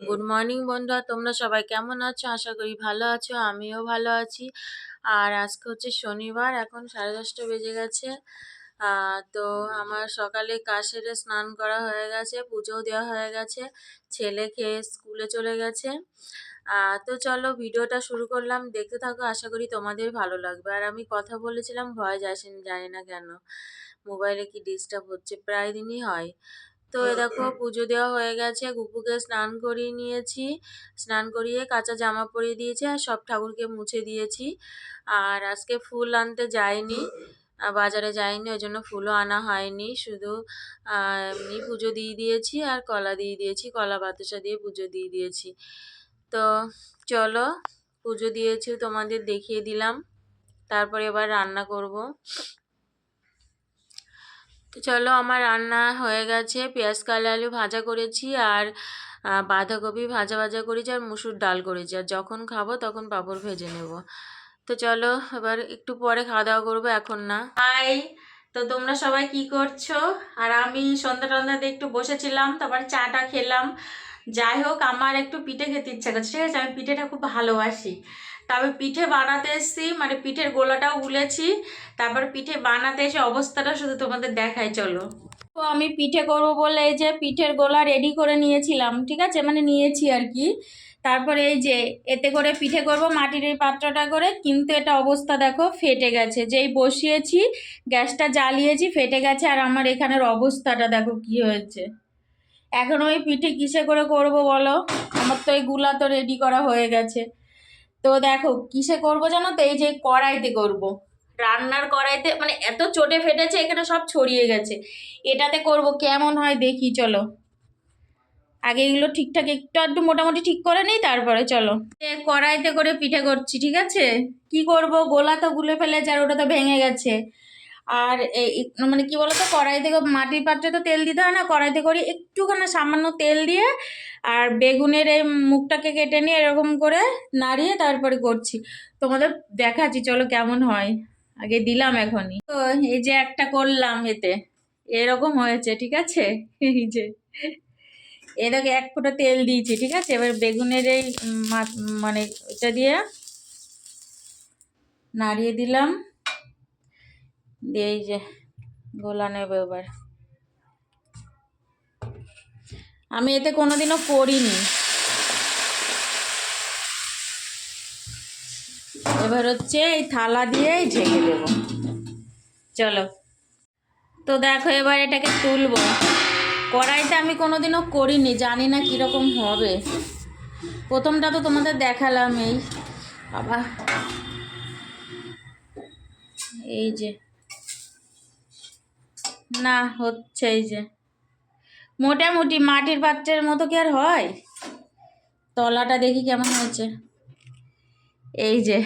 Good morning বন্ধুরা, তোমরা সবাই কেমন আছো? আশা করি ভালো আছো। আমিও ভালো আছি। আর আজকে হচ্ছে শনিবার, এখন 10:30 বেজে গেছে। তো আমার সকালে কাজ সেরে স্নান করা হয়ে গেছে, পুজোও দেওয়া হয়ে গেছে, ছেলে খেয়ে স্কুলে চলে গেছে। তো চলো ভিডিওটা শুরু করলাম, দেখতে থাকো। আশা করি তোমাদের ভালো লাগবে। আর আমি কথা বলেছিলাম, ভয়েস আসেনি, জানি না কেন, মোবাইলে কি ডিস্টার্ব হচ্ছে, প্রায় দিনই হয়। তো দেখো পুজো দেওয়া হয়ে গেছে, গুপুকে স্নান করিয়ে নিয়েছি, স্নান করিয়ে কাঁচা জামা পরিয়ে দিয়েছি, আর সব ঠাকুরকে মুছে দিয়েছি। আর আজকে ফুল আনতে যাইনি, বাজারে যাইনি, ওই জন্য ফুলও আনা হয়নি। শুধু এমনি পুজো দিয়ে দিয়েছি, আর কলা দিয়ে দিয়েছি, কলা বাতাসা দিয়ে পুজো দিয়ে দিয়েছি। তো চলো, পুজো দিয়েছি তোমাদের দেখিয়ে দিলাম, তারপরে এবার রান্না করব। তো চলো, আমার রান্না হয়ে গেছে। পেঁয়াজ কালো আলু ভাজা করেছি, আর বাঁধাকপি ভাজা ভাজা করেছি, আর মুসুর ডাল করেছি। আর যখন খাবো তখন পাঁপড় ভেজে নেব। তো চলো, এবার একটু পরে খাওয়া দাওয়া করবো, এখন না। হাই, তো তোমরা সবাই কি করছো? আর আমি সন্ধ্যা টন্ধ্যাতে একটু বসেছিলাম, তারপর চাটা খেলাম। যাই হোক, আমার একটু পিঠে খেতে ইচ্ছা করছে, ঠিক আছে? আমি পিঠেটা খুব ভালোবাসি। তবে পিঠে বানাতে এসেছি, মানে পিঠের গোলাটাও গুলেছি। তারপর পিঠে বানাতে এসে অবস্থাটা শুধু তোমাদের দেখাই, চলো। তো আমি পিঠে করব বলে এই যে পিঠের গোলা রেডি করে নিয়েছিলাম, ঠিক আছে, মানে নিয়েছি আর কি। তারপরে এই যে এতে করে পিঠে করব মাটির এই পাত্রটা করে, কিন্তু এটা অবস্থা দেখো, ফেটে গেছে। যেই বসিয়েছি, গ্যাসটা জ্বালিয়েছি, ফেটে গেছে। আর আমার এখানের অবস্থাটা দেখো কি হয়েছে। এখন ওই পিঠে কিসে করে করব বলো? আমার তো এই গুলা তো রেডি করা হয়ে গেছে। তো দেখো কিসে করব জানো তো? এই যে কড়াইতে করব, রান্নার কড়াইতে। মানে এত চটে ফেটেছে, এখানে সব ছড়িয়ে গেছে। এটাতে করব, কেমন হয় দেখি, চলো। আগে এগুলো ঠিকঠাক একটু আধটু মোটামুটি ঠিক করে নিই, তারপরে চলো। কড়াইতে করে পিঠে করছি, ঠিক আছে। কি করব, গোলা তো গুলে ফেলেছে, আর ওটা তো ভেঙে গেছে। আর মানে কি বলতো, কড়াইতে মাটির পাত্রে তো তেল দিতে হয় না, কড়াইতে করি একটুখানি সামান্য তেল দিয়ে, আর বেগুনের এই মুখটাকে কেটে নিয়ে এরকম করে নাড়িয়ে তারপরে করছি। তোমাদের দেখাচ্ছি, চলো কেমন হয়। আগে দিলাম এখনই তো, এই যে একটা করলাম, এতে এরকম হয়েছে, ঠিক আছে। এই যে এটাকে এক ফোঁটা তেল দিয়েছি, ঠিক আছে। এবার বেগুনের এই মানে এটা দিয়ে নাড়িয়ে দিলাম, দিয়ে এই যে গোলা নেবে এবার। আমি এতে কোনোদিনও করিনি, এবার হচ্ছে এই থালা দিয়ে ঢেকে দেবো, চলো। তো দেখো এবার এটাকে তুলবো। কড়াইতে আমি কোনোদিনও করিনি, জানি না কীরকম হবে। প্রথমটা তো তোমাদের দেখালাম, এই বাবা, এই যে না হচ্ছে, এই যে মোটামুটি মাটির পাত্রের মতো কি আর হয়? তলাটা দেখি কেমন হয়েছে, এই যে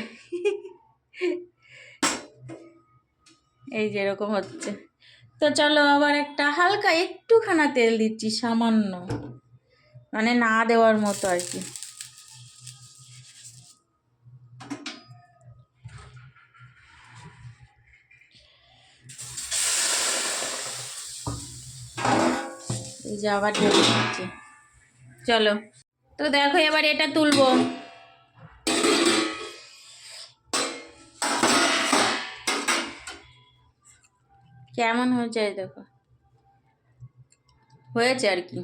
এই যে এরকম হচ্ছে। তো চলো, আবার একটা হালকা একটুখানা তেল দিচ্ছি, সামান্য, মানে না দেওয়ার মতো আর কি। এই যে আবার ঢেলে দিচ্ছি, চলো। তো দেখো এবার এটা তুলবো। কেমন হয়েছে দেখো, হয়েছে আর কি,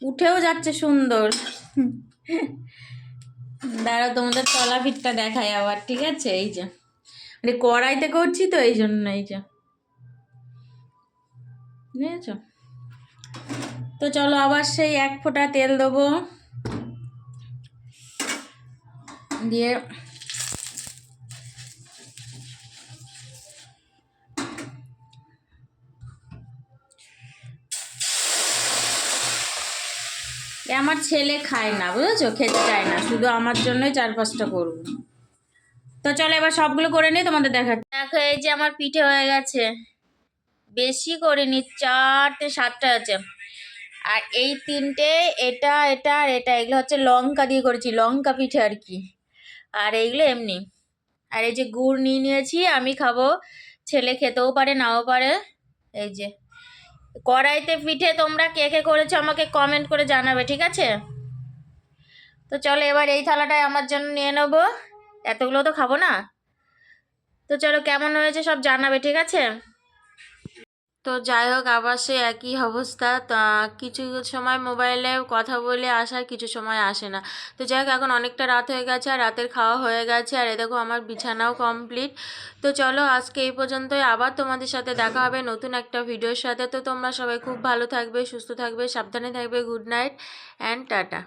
উঠেও যাচ্ছে সুন্দর। দাঁড়াও, তোমাদের তলা পিঠটা দেখাই আবার, ঠিক আছে। এই যে মানে কড়াইতে করছি তো, এই জন্য, এই যে বুঝেছ। তো চলো, আবার সেই এক ফোঁটা তেল দেবো, দিয়ে আমার ছেলে খায় না, বুঝেছো, খেতে চায় না, শুধু আমার জন্যই 4-5টা করবো। তো চলো এবার সবগুলো করে নিই, তোমাদের দেখাচ্ছি। দেখো এই যে আমার পিঠে হয়ে গেছে, বেশি করিনি, 4-7টা আছে। আর এই 3টে, এটা এটা আর এটা, এগুলো হচ্ছে লঙ্কা দিয়ে করেছি, লঙ্কা পিঠে আর কি। আর এইগুলো এমনি। আর এই যে গুড় নিয়ে নিয়েছি, আমি খাবো, ছেলে খেতেও পারে নাও পারে। এই যে কড়াইতে পিঠে তোমরা কে কে করেছো আমাকে কমেন্ট করে জানাবে, ঠিক আছে? তো চলো এবার এই থালাটায় আমার জন্য নিয়ে নেবো, এতগুলো তো খাবো না। তো চলো কেমন হয়েছে সব জানাবে, ঠিক আছে? তো যাই হোক, আবার সে একই অবস্থা। তা কিছু সময় মোবাইলে কথা বলে আসে আর কিছু সময় আসে না। তো যাই হোক, এখন অনেকটা রাত হয়ে গেছে আর রাতের খাওয়া হয়ে গেছে, আর এ দেখো আমার বিছানাও কমপ্লিট। তো চলো আজকে এই পর্যন্তই, আবার তোমাদের সাথে দেখা হবে নতুন একটা ভিডিওর সাথে। তো তোমরা সবাই খুব ভালো থাকবে, সুস্থ থাকবে, সাবধানে থাকবে। Good night and tata.